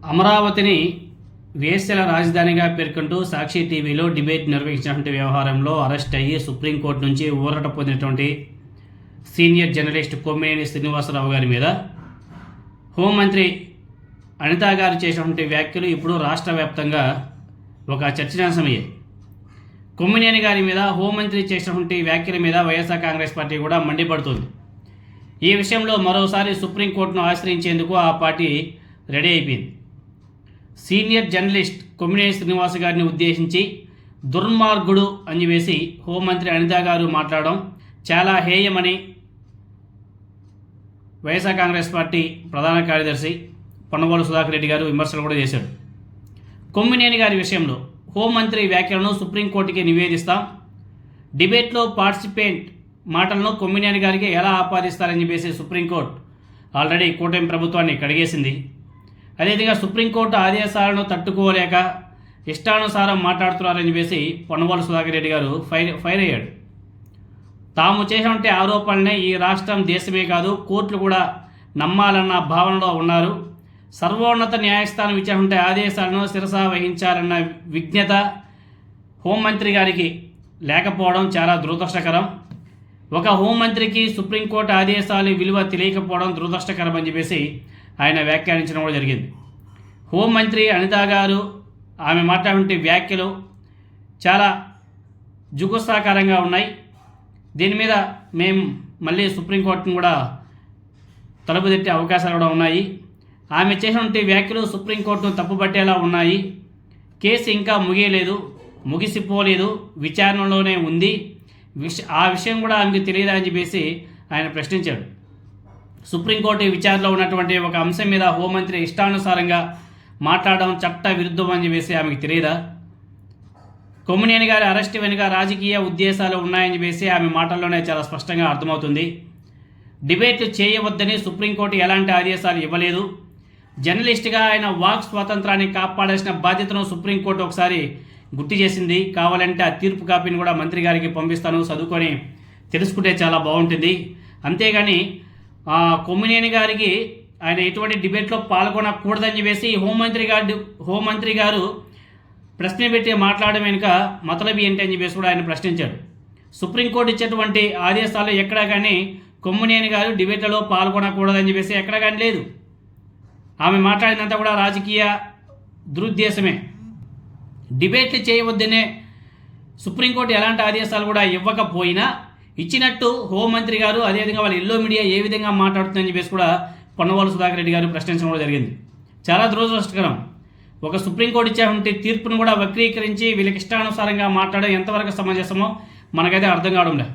అమరావతిని వేశ్యల రాజధానిగా పేర్కొంటూ సాక్షి టీవీలో డిబేట్ నిర్వహించినటువంటి వ్యవహారంలో అరెస్ట్ అయ్యి సుప్రీంకోర్టు నుంచి ఊరట పొందినటువంటి సీనియర్ జర్నలిస్ట్ కొమ్మినేని శ్రీనివాసరావు గారి మీద హోంమంత్రి అనితా గారు చేసినటువంటి వ్యాఖ్యలు ఇప్పుడు రాష్ట్ర వ్యాప్తంగా ఒక చర్చనీయాంశమయ్యాయి. కొమ్మినేని గారి మీద హోంమంత్రి చేసినటువంటి వ్యాఖ్యల మీద వైఎస్ఆర్ కాంగ్రెస్ పార్టీ కూడా మండిపడుతుంది. ఈ విషయంలో మరోసారి సుప్రీంకోర్టును ఆశ్రయించేందుకు ఆ పార్టీ రెడీ అయిపోయింది. సీనియర్ జర్నలిస్ట్ కొమ్మినేని శ్రీనివాస్ గారిని ఉద్దేశించి దుర్మార్గుడు అని వేసి హోంమంత్రి అనితా గారు మాట్లాడడం చాలా హేయమని వైఎస్ఆర్ కాంగ్రెస్ పార్టీ ప్రధాన కార్యదర్శి పొన్నగోలు సుధాకర్ రెడ్డి గారు విమర్శలు కూడా చేశాడు. కొమ్మినేని గారి విషయంలో హోంమంత్రి వ్యాఖ్యలను సుప్రీంకోర్టుకి నివేదిస్తాం, డిబేట్లో పార్టిసిపేంట్ మాటలను కొమ్మినేని గారికి ఎలా ఆపాదిస్తారని చెప్పేసి సుప్రీంకోర్టు ఆల్రెడీ కూటమి ప్రభుత్వాన్ని కడిగేసింది. అదేవిధంగా సుప్రీంకోర్టు ఆదేశాలను తట్టుకోలేక ఇష్టానుసారం మాట్లాడుతున్నారని చెప్పేసి పొన్నగోలు సుధాకర్ రెడ్డి గారు ఫైర్ అయ్యాడు. తాము చేసినటువంటి ఆరోపణలనే ఈ రాష్ట్రం దేశమే కాదు కోర్టులు కూడా నమ్మాలన్న భావనలో ఉన్నారు. సర్వోన్నత న్యాయస్థానం ఇచ్చినటువంటి ఆదేశాలను శిరసా వహించాలన్న విజ్ఞత హోంమంత్రి గారికి లేకపోవడం చాలా దురదృష్టకరం. ఒక హోంమంత్రికి సుప్రీంకోర్టు ఆదేశాలు విలువ తెలియకపోవడం దురదృష్టకరం అని చెప్పేసి ఆయన వ్యాఖ్యానించడం కూడా జరిగింది. హోంమంత్రి అనితా గారు ఆమె మాట్లాడే వ్యాఖ్యలు చాలా జుగుప్సాకరంగా ఉన్నాయి. దీని మీద మేము మళ్ళీ సుప్రీంకోర్టును కూడా తలుపు తట్టే అవకాశాలు కూడా ఉన్నాయి. ఆమె చేసినటువంటి వ్యాఖ్యలు సుప్రీంకోర్టును తప్పుపట్టేలా ఉన్నాయి. కేసు ఇంకా ముగిసిపోలేదు, విచారణలోనే ఉంది. ఆ విషయం కూడా ఆమెకు తెలియదా అని చెప్పేసి ఆయన ప్రశ్నించాడు. సుప్రీంకోర్టు విచారణలో ఉన్నటువంటి ఒక అంశం మీద హోంమంత్రి ఇష్టానుసారంగా మాట్లాడడం చట్ట విరుద్ధం అని చెప్పేసి ఆమెకు తెలియదా? కొమ్మినేని గారి అరెస్ట్ వెనుక రాజకీయ ఉద్దేశాలు ఉన్నాయని చెప్పేసి ఆమె మాటల్లోనే చాలా స్పష్టంగా అర్థమవుతుంది. డిబేట్ చేయవద్దని సుప్రీంకోర్టు ఎలాంటి ఆదేశాలు ఇవ్వలేదు. జర్నలిస్ట్గా ఆయన వాక్ స్వాతంత్రాన్ని కాపాడాల్సిన బాధ్యతను సుప్రీంకోర్టు ఒకసారి గుర్తు చేసింది. కావాలంటే ఆ తీర్పు కాపీని కూడా మంత్రి గారికి పంపిస్తాను, చదువుకొని తెలుసుకుంటే చాలా బాగుంటుంది. అంతేగాని కొమ్మినేని గారికి ఆయన ఎటువంటి డిబేట్లో పాల్గొనకూడదని చెప్పేసి హోంమంత్రి గారు ప్రశ్న పెట్టి మాట్లాడడం వెనుక మతలబి ఏంటి అని చెప్పేసి కూడా ఆయన ప్రశ్నించాడు. సుప్రీంకోర్టు ఇచ్చేటువంటి ఆదేశాలు ఎక్కడా కానీ కొమ్మినేని గారు డిబేట్లలో పాల్గొనకూడదని చెప్పేసి ఎక్కడా కానీ లేదు. ఆమె మాట్లాడినంత కూడా రాజకీయ దురుద్దేశమే. డిబేట్లు చేయవద్దనే సుప్రీంకోర్టు ఎలాంటి ఆదేశాలు కూడా ఇవ్వకపోయినా ఇచ్చినట్టు హోంమంత్రి గారు అదేవిధంగా వాళ్ళ ఎల్లో మీడియా ఏ విధంగా మాట్లాడుతుందని చెప్పేసి కూడా పొన్నగోలు సుధాకర్ రెడ్డి గారు ప్రశ్నించడం కూడా జరిగింది. చాలా దురదృష్టకరం. ఒక సుప్రీంకోర్టు ఇచ్చేటువంటి తీర్పును కూడా వక్రీకరించి వీళ్ళకి ఇష్టానుసారంగా మాట్లాడడం ఎంతవరకు సమంజసమో మనకైతే అర్థం కావడం లేదు.